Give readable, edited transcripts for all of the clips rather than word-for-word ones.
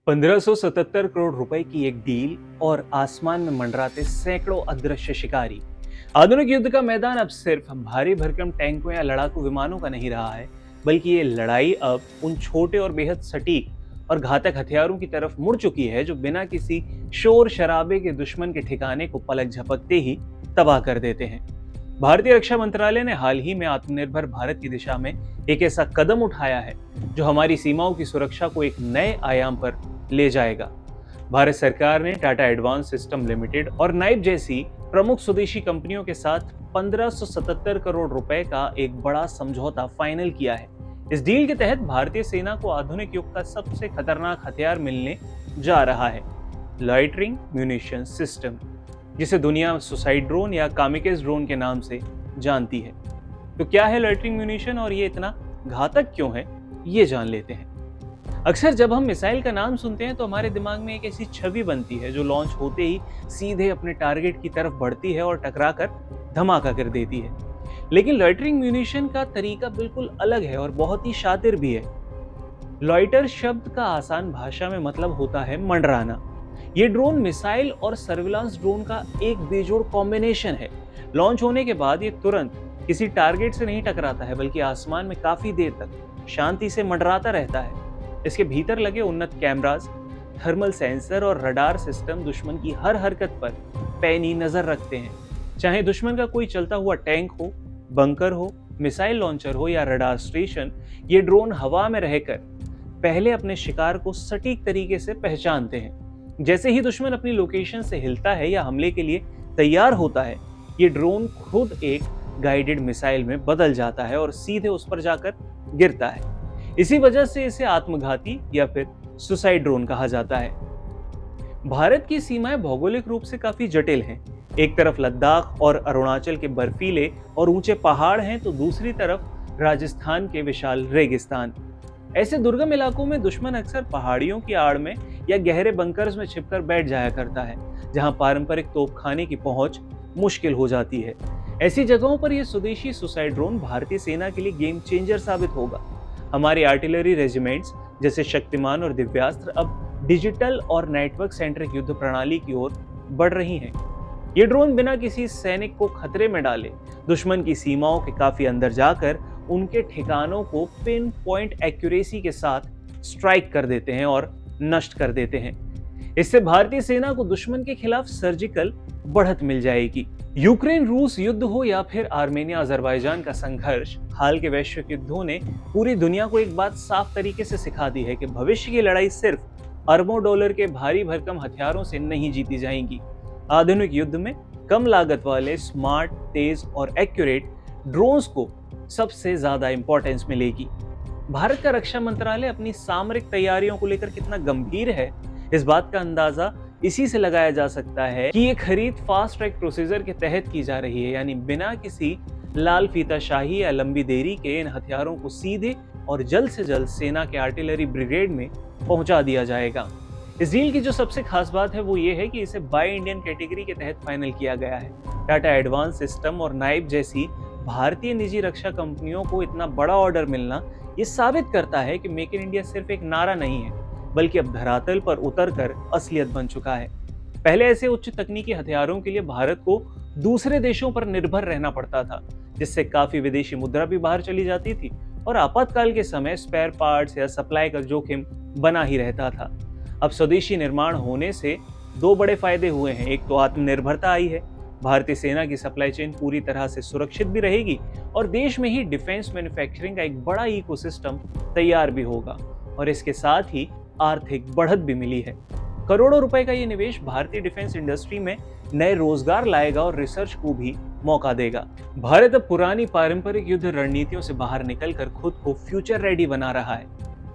1577 करोड़ रुपए की एक डील और आसमान में मंडराते सैकड़ों अदृश्य शिकारी। आधुनिक युद्ध का मैदान अब सिर्फ भारी भरकम टैंकों या लड़ाकू विमानों का नहीं रहा है, बल्कि ये लड़ाई अब उन छोटे और बेहद सटीक और घातक हथियारों की तरफ मुड़ चुकी है जो बिना किसी शोर शराबे के दुश्मन के ठिकाने को पलक झपकते ही तबाह कर देते हैं। भारतीय रक्षा मंत्रालय ने हाल ही में आत्मनिर्भर भारत की दिशा में एक ऐसा कदम उठाया है जो हमारी सीमाओं की सुरक्षा को एक नए आयाम पर ले जाएगा। भारत सरकार ने टाटा एडवांस सिस्टम लिमिटेड और नाइब जैसी प्रमुख स्वदेशी कंपनियों के साथ 1577 करोड़ रुपए का एक बड़ा समझौता फाइनल किया है। इस डील के तहत भारतीय सेना को आधुनिक युग का सबसे खतरनाक हथियार मिलने जा रहा है, लॉइटरिंग म्यूनिशन सिस्टम, जिसे दुनिया सुसाइड ड्रोन या कामिकेज ड्रोन के नाम से जानती है। तो क्या है लॉइटरिंग म्यूनिशन और ये इतना घातक क्यों है, ये जान लेते हैं। अक्सर जब हम मिसाइल का नाम सुनते हैं तो हमारे दिमाग में एक ऐसी छवि बनती है जो लॉन्च होते ही सीधे अपने टारगेट की तरफ बढ़ती है और टकराकर धमाका कर देती है। लेकिन लॉइटरिंग म्यूनिशन का तरीका बिल्कुल अलग है और बहुत ही शातिर भी है। लॉइटर शब्द का आसान भाषा में मतलब होता है मंडराना। ये ड्रोन मिसाइल और सर्विलांस ड्रोन का एक बेजोड़ कॉम्बिनेशन है। लॉन्च होने के बाद ये तुरंत किसी टारगेट से नहीं टकराता है, बल्कि आसमान में काफी देर तक शांति से मंडराता रहता है। इसके भीतर लगे उन्नत कैमरास, थर्मल सेंसर और रडार सिस्टम दुश्मन की हर हरकत पर पैनी नजर रखते हैं। चाहे दुश्मन का कोई चलता हुआ टैंक हो, बंकर हो, मिसाइल लॉन्चर हो या रडार स्टेशन, ये ड्रोन हवा में रहकर पहले अपने शिकार को सटीक तरीके से पहचानते हैं। जैसे ही दुश्मन अपनी लोकेशन से हिलता है या हमले के लिए तैयार होता है, ये ड्रोन खुद एक गाइडेड मिसाइल में बदल जाता है और सीधे उस पर जाकर गिरता है। इसी वजह से इसे आत्मघाती या फिर सुसाइड ड्रोन कहा जाता है। भारत की सीमाएं भौगोलिक रूप से काफी जटिल हैं। एक तरफ लद्दाख और अरुणाचल के बर्फीले और ऊंचे पहाड़ हैं, तो दूसरी तरफ राजस्थान के विशाल रेगिस्तान। ऐसे दुर्गम इलाकों में दुश्मन अक्सर पहाड़ियों की आड़ में या गहरे बंकर्स में छिपकर बैठ जाया करता है, जहां पारंपरिक तोपखाने की पहुंच मुश्किल हो जाती है। ऐसी जगहों पर यह स्वदेशी सुसाइड ड्रोन भारतीय सेना के लिए गेम चेंजर साबित होगा। हमारी आर्टिलरी रेजिमेंट्स जैसे शक्तिमान और दिव्यास्त्र अब डिजिटल और नेटवर्क सेंट्रिक युद्ध प्रणाली की ओर बढ़ रही हैं। ये ड्रोन बिना किसी सैनिक को खतरे में डाले दुश्मन की सीमाओं के काफी अंदर जाकर उनके ठिकानों को पिन पॉइंट एक्यूरेसी के साथ स्ट्राइक कर देते हैं और नष्ट कर देते हैं। इससे भारतीय सेना को दुश्मन के खिलाफ सर्जिकल बढ़त मिल जाएगी। यूक्रेन रूस युद्ध हो या फिर आर्मेनिया अजरबैजान का संघर्ष, हाल के वैश्विक युद्धों ने पूरी दुनिया को एक बात साफ तरीके से सिखा दी है कि भविष्य की लड़ाई सिर्फ अरबों डॉलर के भारी भरकम हथियारों से नहीं जीती जाएंगी। आधुनिक युद्ध में कम लागत वाले स्मार्ट, तेज और एक्यूरेट ड्रोन्स को सबसे ज्यादा इंपॉर्टेंस मिलेगी। भारत का रक्षा मंत्रालय अपनी सामरिक तैयारियों को लेकर कितना गंभीर है, इस बात का अंदाजा इसी से लगाया जा सकता है कि ये खरीद फास्ट ट्रैक प्रोसीजर के तहत की जा रही है, यानी बिना किसी लाल फीताशाही या लंबी देरी के इन हथियारों को सीधे और जल्द से जल्द सेना के आर्टिलरी ब्रिगेड में पहुंचा दिया जाएगा। इस डील की जो सबसे खास बात है वो ये है कि इसे बाय इंडियन कैटेगरी के तहत फाइनल किया गया है। टाटा एडवांस सिस्टम और नाइब जैसी भारतीय निजी रक्षा कंपनियों को इतना बड़ा ऑर्डर मिलना ये साबित करता है कि मेक इन इंडिया सिर्फ एक नारा नहीं है, बल्कि अब धरातल पर उतरकर असलियत बन चुका है। पहले ऐसे उच्च तकनीकी हथियारों के लिए भारत को दूसरे देशों पर निर्भर रहना पड़ता था, जिससे काफी विदेशी मुद्रा भी बाहर चली जाती थी और आपातकाल के समय स्पेयर पार्ट्स या सप्लाई का जोखिम बना ही रहता था। अब स्वदेशी निर्माण होने से दो बड़े फायदे हुए हैं। एक तो आत्मनिर्भरता आई है, भारतीय सेना की सप्लाई चेन पूरी तरह से सुरक्षित भी रहेगी और देश में ही डिफेंस मैन्युफैक्चरिंग का एक बड़ा इकोसिस्टम तैयार भी होगा, और इसके साथ ही आर्थिक बढ़त भी मिली है। करोड़ों रुपए का ये निवेश भारतीय डिफेंस इंडस्ट्री में नए रोजगार लाएगा और रिसर्च को भी मौका देगा। भारत अब पुरानी पारंपरिक युद्ध रणनीतियों से बाहर निकलकर खुद को फ्यूचर रेडी बना रहा है।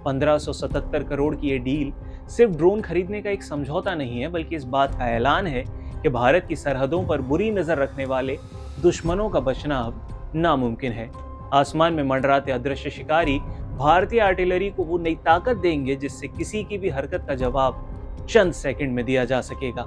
1577 करोड़ की ये डील सिर्फ ड्रोन खरीदने का एक समझौता नहीं है, बल्कि इस बात का ऐलान है कि भारत की सरहदों पर बुरी नजर रखने वाले दुश्मनों का बचना अब नामुमकिन है। आसमान में मंडराते अदृश्य शिकारी भारतीय आर्टिलरी को वो नई ताकत देंगे जिससे किसी की भी हरकत का जवाब चंद सेकंड में दिया जा सकेगा।